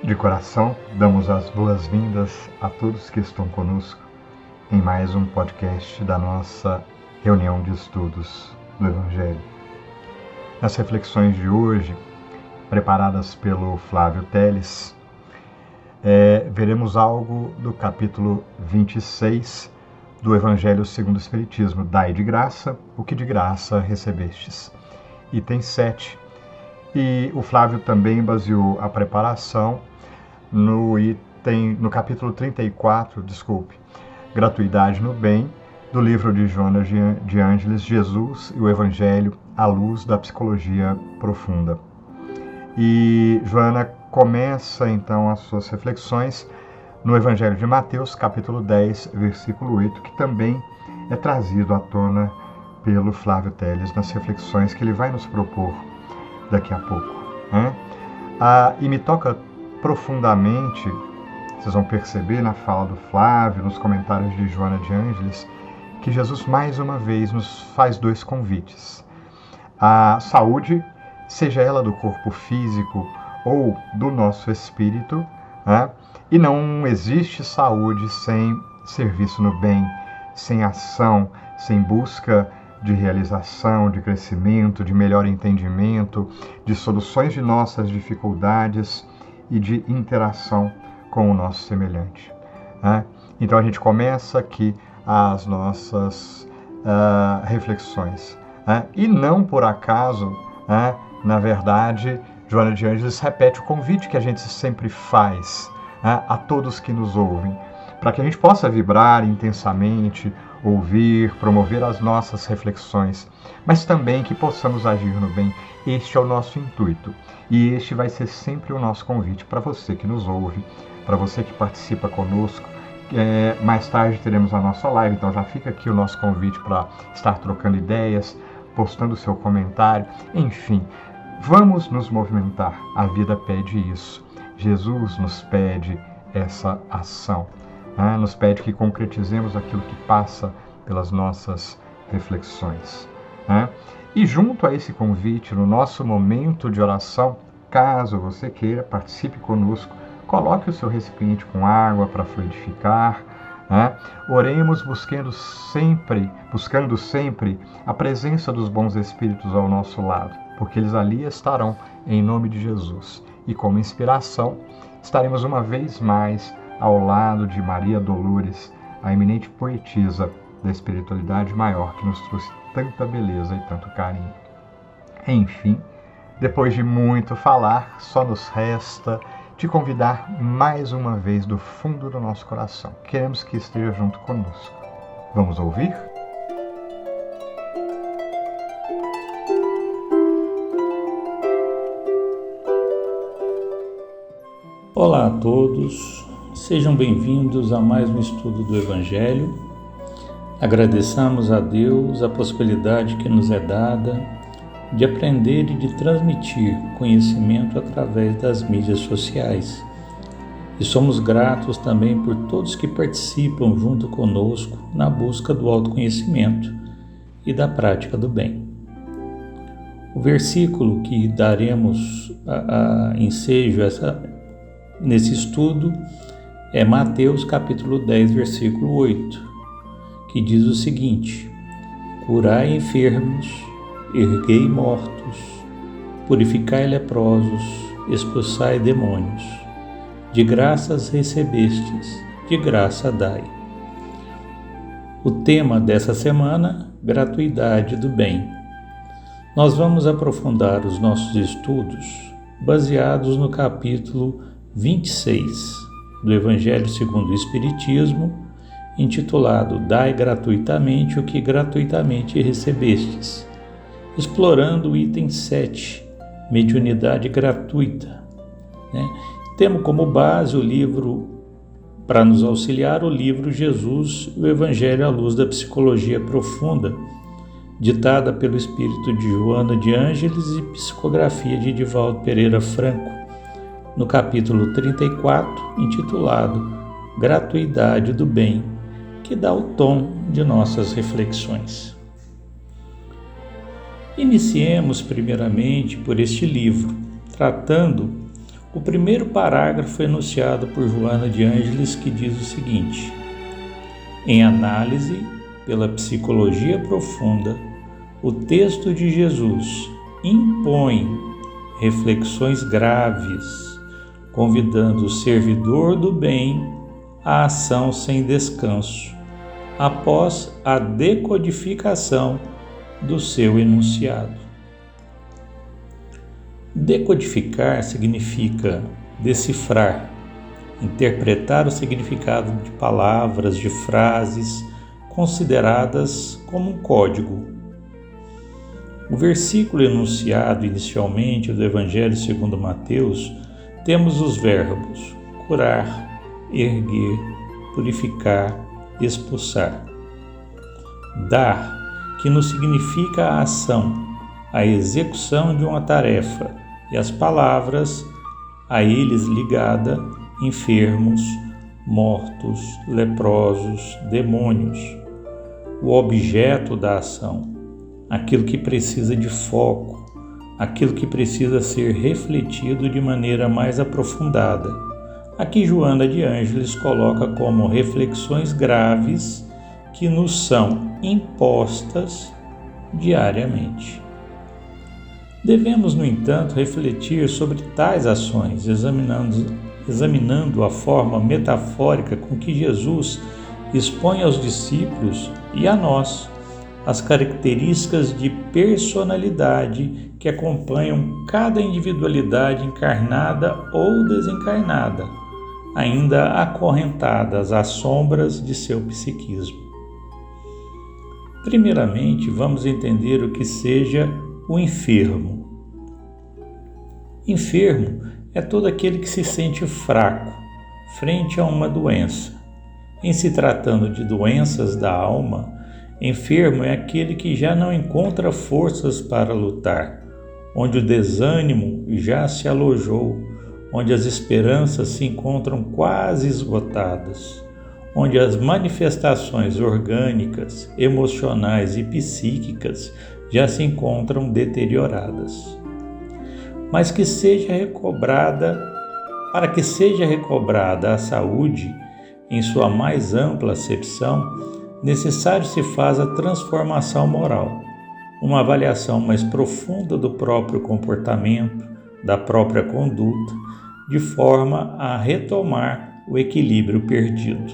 De coração, damos as boas-vindas a todos que estão conosco em mais um podcast da nossa reunião de estudos do Evangelho. Nas reflexões de hoje, preparadas pelo Flávio Teles, veremos algo do capítulo 26 do Evangelho segundo o Espiritismo. Dai de graça o que de graça recebestes. Item 7. E o Flávio também baseou a preparação no capítulo 34, Gratuidade no Bem, do livro de Joana de Ângeles, Jesus e o Evangelho à luz da psicologia profunda. E Joana começa então as suas reflexões no Evangelho de Mateus, capítulo 10, versículo 8, que também é trazido à tona pelo Flávio Teles nas reflexões que ele vai nos propor daqui a pouco. E me toca profundamente, vocês vão perceber na fala do Flávio, nos comentários de Joana de Ângeles, que Jesus mais uma vez nos faz dois convites. A saúde, seja ela do corpo físico ou do nosso espírito, e não existe saúde sem serviço no bem, sem ação, sem busca de realização, de crescimento, de melhor entendimento, de soluções de nossas dificuldades e de interação com o nosso semelhante. Então a gente começa aqui as nossas reflexões. E não por acaso, na verdade, Joana de Ângeles repete o convite que a gente sempre faz a todos que nos ouvem, para que a gente possa vibrar intensamente, ouvir, promover as nossas reflexões, mas também que possamos agir no bem. Este é o nosso intuito e este vai ser sempre o nosso convite para você que nos ouve, para você que participa conosco. Mais tarde teremos a nossa live, então já fica aqui o nosso convite para estar trocando ideias, postando seu comentário, enfim, vamos nos movimentar, a vida pede isso, Jesus nos pede essa ação. Nos pede que concretizemos aquilo que passa pelas nossas reflexões. E junto a esse convite, no nosso momento de oração, caso você queira, participe conosco, coloque o seu recipiente com água para fluidificar. Oremos buscando sempre a presença dos bons espíritos ao nosso lado, porque eles ali estarão em nome de Jesus. E como inspiração, estaremos uma vez mais ao lado de Maria Dolores, a eminente poetisa da espiritualidade maior que nos trouxe tanta beleza e tanto carinho. Enfim, depois de muito falar, só nos resta te convidar mais uma vez do fundo do nosso coração. Queremos que esteja junto conosco. Vamos ouvir? Olá a todos. Sejam bem-vindos a mais um estudo do Evangelho. Agradeçamos a Deus a possibilidade que nos é dada de aprender e de transmitir conhecimento através das mídias sociais. E somos gratos também por todos que participam junto conosco na busca do autoconhecimento e da prática do bem. O versículo que daremos ensejo nesse estudo é Mateus capítulo 10, versículo 8, que diz o seguinte: curai enfermos, erguei mortos, purificai leprosos, expulsai demônios. De graças recebestes, de graça dai. O tema dessa semana, gratuidade do bem. Nós vamos aprofundar os nossos estudos baseados no capítulo 26 do Evangelho segundo o Espiritismo, intitulado Dai gratuitamente o que gratuitamente recebestes, explorando o item 7, mediunidade gratuita. Temos como base o livro, para nos auxiliar, o livro Jesus e o Evangelho à luz da psicologia profunda, ditada pelo espírito de Joana de Ângeles e psicografia de Divaldo Pereira Franco, no capítulo 34, intitulado Gratuidade do Bem, que dá o tom de nossas reflexões. Iniciemos primeiramente por este livro, tratando O primeiro parágrafo é enunciado por Joana de Ângeles, que diz o seguinte: em análise pela psicologia profunda, o texto de Jesus impõe reflexões graves, convidando o servidor do bem à ação sem descanso, após a decodificação do seu enunciado. Decodificar significa decifrar, interpretar o significado de palavras, de frases consideradas como um código. O versículo enunciado inicialmente do Evangelho segundo Mateus, temos os verbos curar, erguer, purificar, expulsar. Dar, que nos significa a ação, a execução de uma tarefa, e as palavras a eles ligada, enfermos, mortos, leprosos, demônios. O objeto da ação, aquilo que precisa de foco, aquilo que precisa ser refletido de maneira mais aprofundada. Aqui Joana de Ângeles coloca como reflexões graves que nos são impostas diariamente. Devemos, no entanto, refletir sobre tais ações, examinando a forma metafórica com que Jesus expõe aos discípulos e a nós as características de personalidade que acompanham cada individualidade encarnada ou desencarnada, ainda acorrentadas às sombras de seu psiquismo. Primeiramente, vamos entender o que seja o enfermo. Enfermo é todo aquele que se sente fraco frente a uma doença. Em se tratando de doenças da alma, enfermo é aquele que já não encontra forças para lutar, onde o desânimo já se alojou, onde as esperanças se encontram quase esgotadas, onde as manifestações orgânicas, emocionais e psíquicas já se encontram deterioradas. Mas para que seja recobrada a saúde em sua mais ampla acepção, necessário se faz a transformação moral, uma avaliação mais profunda do próprio comportamento, da própria conduta, de forma a retomar o equilíbrio perdido.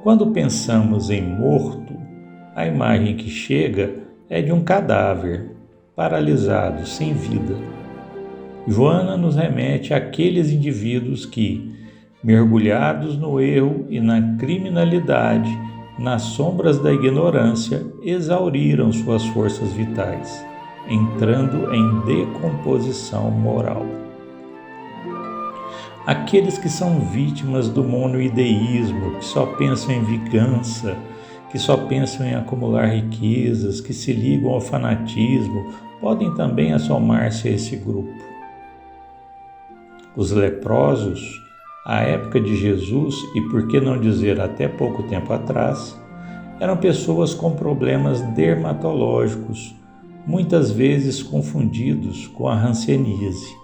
Quando pensamos em morto, a imagem que chega é de um cadáver, paralisado, sem vida. Joana nos remete àqueles indivíduos que, mergulhados no erro e na criminalidade, nas sombras da ignorância, exauriram suas forças vitais, entrando em decomposição moral. Aqueles que são vítimas do monoideísmo, que só pensam em vingança, que só pensam em acumular riquezas, que se ligam ao fanatismo, podem também assomar-se a esse grupo. Os leprosos, à época de Jesus e por que não dizer até pouco tempo atrás, eram pessoas com problemas dermatológicos, muitas vezes confundidos com a hanseníase.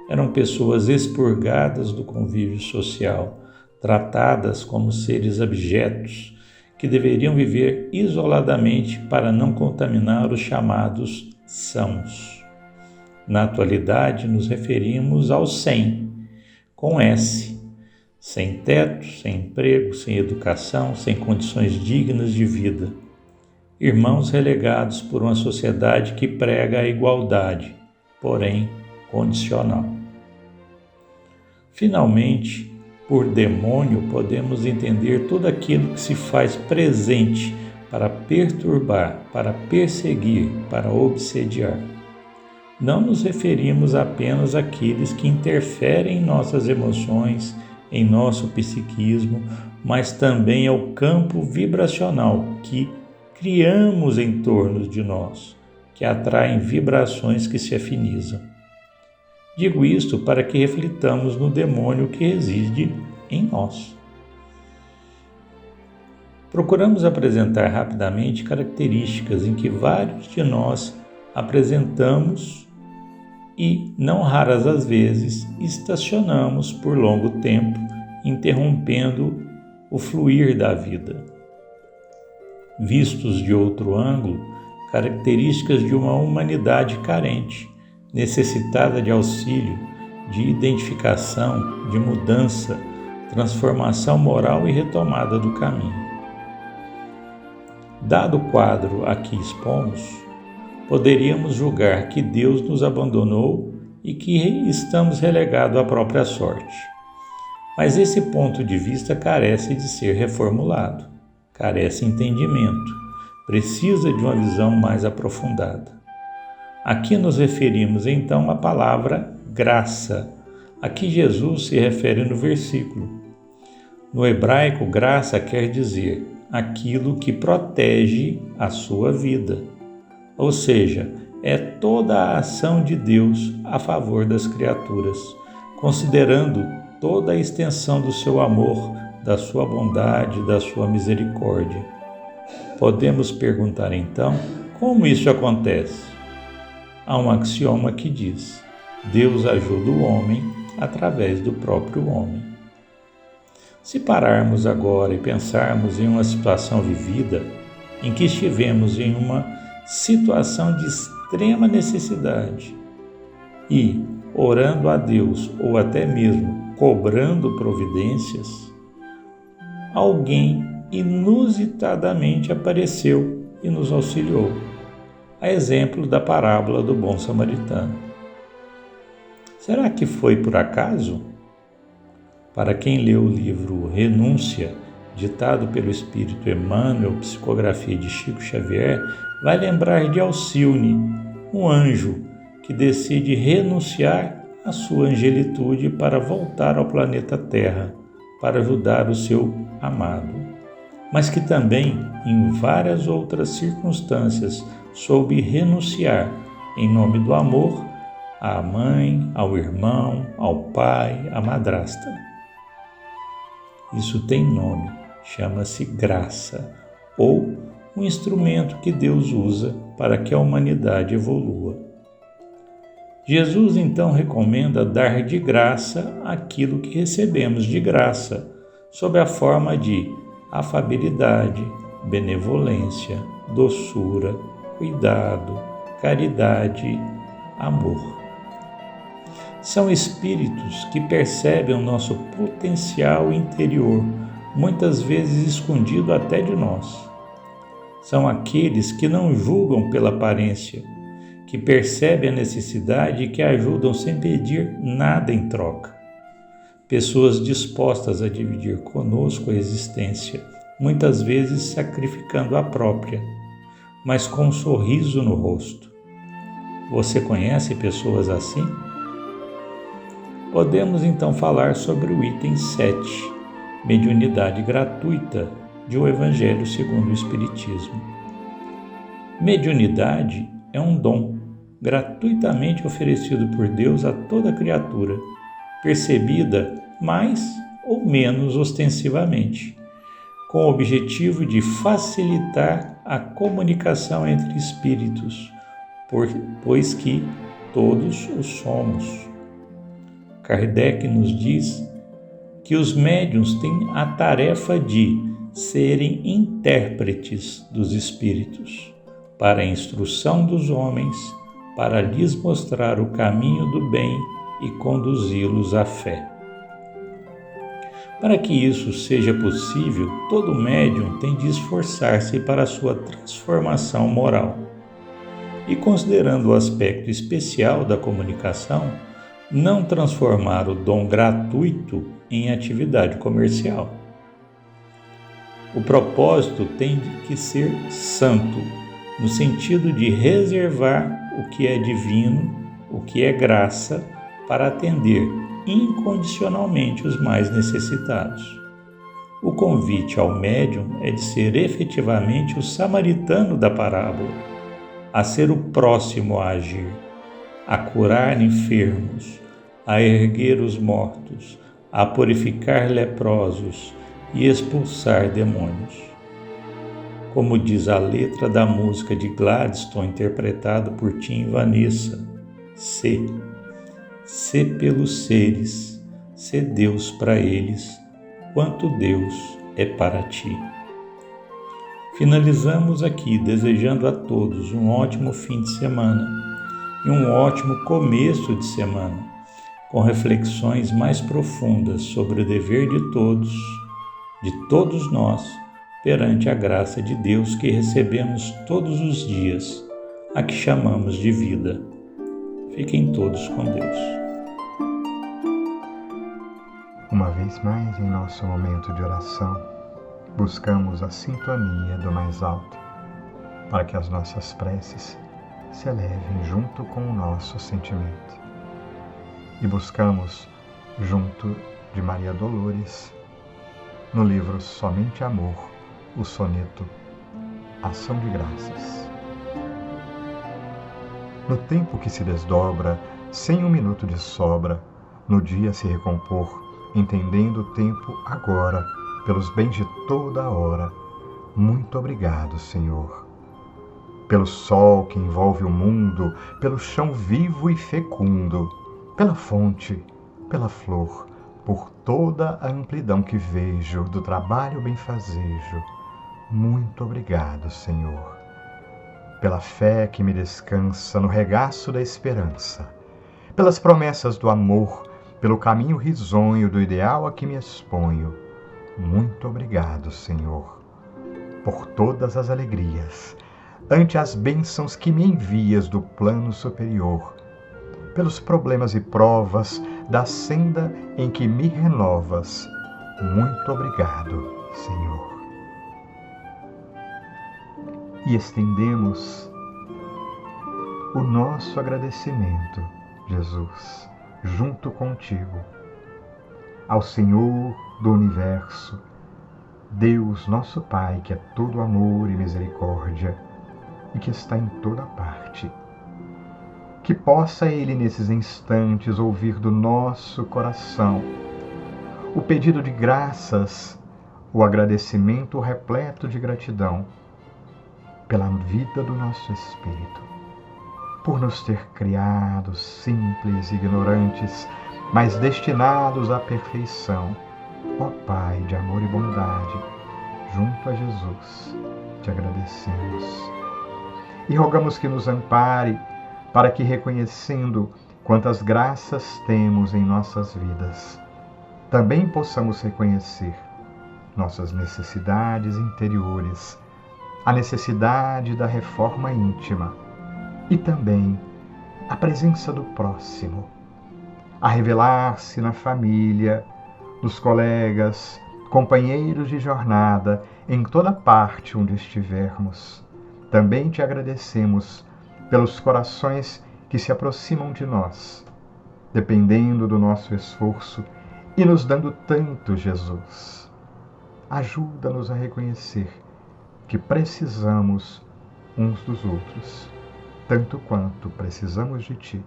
Eram pessoas expurgadas do convívio social, tratadas como seres abjetos, que deveriam viver isoladamente para não contaminar os chamados sãos. Na atualidade, nos referimos aos sem, com S, sem teto, sem emprego, sem educação, sem condições dignas de vida. Irmãos relegados por uma sociedade que prega a igualdade, porém condicional. Finalmente, por demônio, podemos entender tudo aquilo que se faz presente para perturbar, para perseguir, para obsediar. Não nos referimos apenas àqueles que interferem em nossas emoções, em nosso psiquismo, mas também ao campo vibracional que criamos em torno de nós, que atraem vibrações que se afinizam. Digo isto para que reflitamos no demônio que reside em nós. Procuramos apresentar rapidamente características em que vários de nós apresentamos e, não raras as vezes, estacionamos por longo tempo, interrompendo o fluir da vida. Vistos de outro ângulo, características de uma humanidade carente, necessitada de auxílio, de identificação, de mudança, transformação moral e retomada do caminho. Dado o quadro a que expomos, poderíamos julgar que Deus nos abandonou e que estamos relegados à própria sorte. Mas esse ponto de vista carece de ser reformulado, carece de entendimento, precisa de uma visão mais aprofundada. Aqui nos referimos então à palavra graça, a que Jesus se refere no versículo. No hebraico, graça quer dizer aquilo que protege a sua vida, ou seja, é toda a ação de Deus a favor das criaturas, considerando toda a extensão do seu amor, da sua bondade, da sua misericórdia. Podemos perguntar então, como isso acontece? Há um axioma que diz: Deus ajuda o homem através do próprio homem. Se pararmos agora e pensarmos em uma situação vivida, em que estivemos em uma situação de extrema necessidade e, orando a Deus ou até mesmo cobrando providências, alguém inusitadamente apareceu e nos auxiliou, a exemplo da parábola do bom samaritano. Será que foi por acaso? Para quem leu o livro Renúncia, ditado pelo Espírito Emmanuel, psicografia de Chico Xavier, vai lembrar de Alcione, um anjo que decide renunciar à sua angelitude para voltar ao planeta Terra, para ajudar o seu amado, mas que também, em várias outras circunstâncias, soube renunciar em nome do amor à mãe, ao irmão, ao pai, à madrasta. Isso tem nome, chama-se graça, ou um instrumento que Deus usa para que a humanidade evolua. Jesus então recomenda dar de graça aquilo que recebemos de graça, sob a forma de afabilidade, benevolência, doçura, cuidado, caridade, amor. São espíritos que percebem o nosso potencial interior, muitas vezes escondido até de nós. São aqueles que não julgam pela aparência, que percebem a necessidade e que ajudam sem pedir nada em troca. Pessoas dispostas a dividir conosco a existência, muitas vezes sacrificando a própria, mas com um sorriso no rosto. Você conhece pessoas assim? Podemos então falar sobre o item 7, mediunidade gratuita de O Evangelho segundo o Espiritismo. Mediunidade é um dom gratuitamente oferecido por Deus a toda criatura, percebida mais ou menos ostensivamente, com o objetivo de facilitar a comunicação entre espíritos, pois que todos o somos. Kardec nos diz que os médiuns têm a tarefa de serem intérpretes dos espíritos, para a instrução dos homens, para lhes mostrar o caminho do bem e conduzi-los à fé. Para que isso seja possível, todo médium tem de esforçar-se para a sua transformação moral. E considerando o aspecto especial da comunicação, não transformar o dom gratuito em atividade comercial. O propósito tem que ser santo, no sentido de reservar o que é divino, o que é graça, para atender incondicionalmente os mais necessitados. O convite ao médium é de ser efetivamente o samaritano da parábola, a ser o próximo a agir, a curar enfermos, a erguer os mortos, a purificar leprosos e expulsar demônios. Como diz a letra da música de Gladstone, interpretado por Tim e Vanessa, C. sê pelos seres, sê Deus para eles, quanto Deus é para ti. Finalizamos aqui desejando a todos um ótimo fim de semana e um ótimo começo de semana, com reflexões mais profundas sobre o dever de todos nós, perante a graça de Deus que recebemos todos os dias, a que chamamos de vida. Fiquem todos com Deus. Uma vez mais, em nosso momento de oração, buscamos a sintonia do mais alto, para que as nossas preces se elevem junto com o nosso sentimento. E buscamos, junto de Maria Dolores, no livro Somente Amor, o soneto Ação de Graças. No tempo que se desdobra, sem um minuto de sobra, no dia se recompor, entendendo o tempo agora, pelos bens de toda a hora. Muito obrigado, Senhor. Pelo sol que envolve o mundo, pelo chão vivo e fecundo, pela fonte, pela flor, por toda a amplidão que vejo do trabalho benfazejo. Muito obrigado, Senhor. Pela fé que me descansa no regaço da esperança, pelas promessas do amor, pelo caminho risonho do ideal a que me exponho. Muito obrigado, Senhor, por todas as alegrias, ante as bênçãos que me envias do plano superior, pelos problemas e provas da senda em que me renovas. Muito obrigado, Senhor. E estendemos o nosso agradecimento, Jesus, junto contigo, ao Senhor do Universo, Deus nosso Pai, que é todo amor e misericórdia e que está em toda parte. Que possa Ele, nesses instantes, ouvir do nosso coração o pedido de graças, o agradecimento repleto de gratidão pela vida do nosso espírito, por nos ter criado simples e ignorantes, mas destinados à perfeição. Ó Pai de amor e bondade, junto a Jesus, te agradecemos e rogamos que nos ampare, para que, reconhecendo quantas graças temos em nossas vidas, também possamos reconhecer nossas necessidades interiores, a necessidade da reforma íntima e também a presença do próximo, a revelar-se na família, nos colegas, companheiros de jornada, em toda parte onde estivermos. Também te agradecemos pelos corações que se aproximam de nós, dependendo do nosso esforço e nos dando tanto, Jesus. Ajuda-nos a reconhecer que precisamos uns dos outros, tanto quanto precisamos de Ti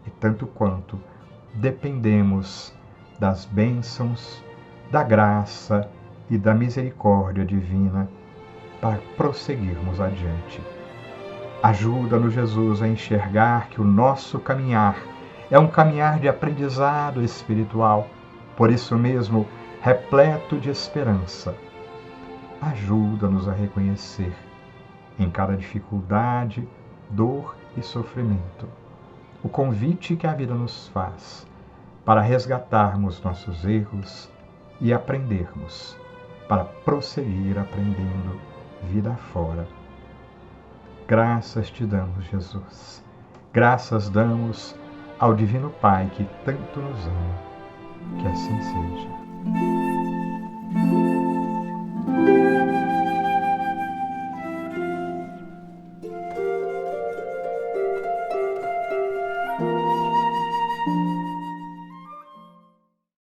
e tanto quanto dependemos das bênçãos, da graça e da misericórdia divina para prosseguirmos adiante. Ajuda-nos, Jesus, a enxergar que o nosso caminhar é um caminhar de aprendizado espiritual, por isso mesmo, repleto de esperança. Ajuda-nos a reconhecer em cada dificuldade, dor e sofrimento o convite que a vida nos faz para resgatarmos nossos erros e aprendermos, para prosseguir aprendendo vida fora. Graças te damos, Jesus. Graças damos ao Divino Pai que tanto nos ama. Que assim seja.